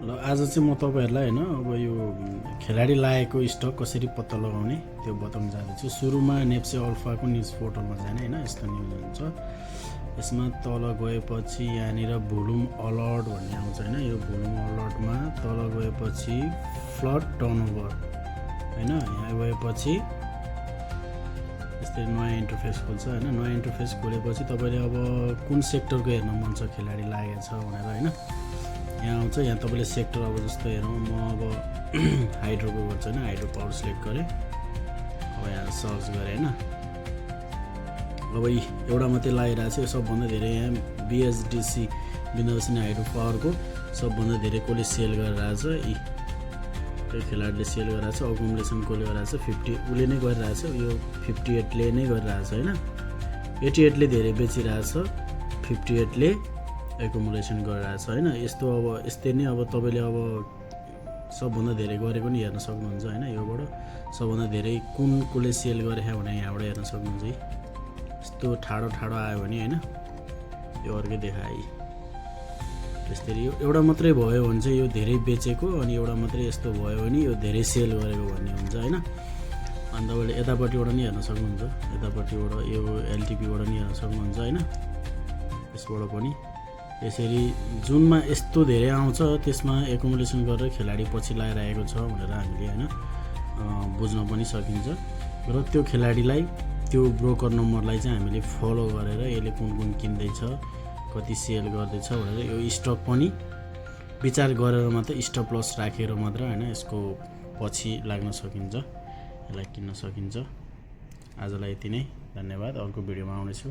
ल आज चाहिँ म तपाईँहरूलाई होइन अब यो खेलाडी लागेको स्टक कसरी पत्ता लगाउने त्यो बताउन जाँदैछु। सुरुमा नेप्से अल्फाको न्युज पोर्टलमा जाने होइन, यस्तो न्युज हुन्छ। यसमा तल गएपछि यहाँनिर भोल्युम अलर्ट भन्ने आउँछ होइन। यो भोल्युम अलर्टमा तल गएपछि फ्लड टर्नओभर होइन, यहाँ गएपछि यस्तै नयाँ इन्टरफेस खोल्छ होइन। नयाँ इन्टरफेस खोलेपछि तपाईँले अब कुन सेक्टरको हेर्न मन छ खेलाडी लागेको छ भनेर होइन, यहाँ आउँछ। यहाँ तपाईँले सेक्टर अब जस्तो हेरौँ, म अब हाइड्रोको गर्छु होइन, हाइड्रो पावर सिलेक्ट गरेँ। अब यहाँ सर्च गरेँ होइन। अब एउटा मात्रै लगाइरहेको छ, यो सबभन्दा धेरै यहाँ बिएसडिसी विन्ध्यावसिनी हाइड्रो पावरको सबभन्दा धेरै कसले सेल गरिरहेछ, त्यो खेलाडीले सेल गरिरहेछ। अकुमुलेसन कसले गरिरहेछ, 50 उसले नै गरिरहेछ, यो 58ले नै गरिरहेछ होइन। 88ले धेरै बेचिरहेछ, 58ले एकुमुलेसन गरिरहेछ होइन। यस्तो अब यस्तै नै अब तपाईँले अब सबभन्दा धेरै गरेको नि हेर्न सक्नुहुन्छ होइन। योबाट सबभन्दा धेरै कुन कसले सेल गरेछ भने यहाँबाट हेर्न सक्नुहुन्छ है। यस्तो ठाडो ठाडो आयो भने होइन, यो अर्कै देखाए। त्यसरी यो एउटा मात्रै भयो भने चाहिँ यो धेरै बेचेको, अनि एउटा मात्रै यस्तो भयो भने यो धेरै सेल गरेको भन्ने हुन्छ होइन। अनि तपाईँले यतापट्टिबाट नि हेर्न सक्नुहुन्छ, यतापट्टिबाट यो एलटिपीबाट नि हेर्न सक्नुहुन्छ होइन। यसबाट पनि यसरी जुनमा यस्तो धेरै आउँछ त्यसमा एकुमुलेसन गरेर खेलाडी पछि लगाइरहेको छ भनेर हामीले होइन बुझ्न पनि सकिन्छ। र त्यो खेलाडीलाई त्यो ब्रोकर नम्बरलाई चाहिँ हामीले फलो गरेर यसले कुन कुन किन्दैछ, कति सेल गर्दैछ भनेर यो स्टक पनि विचार गरेर मात्र स्टप लस राखेर मात्र होइन यसको पछि लाग्न सकिन्छ, यसलाई किन्न सकिन्छ। आजलाई यति नै, धन्यवाद। अर्को भिडियोमा आउनेछु।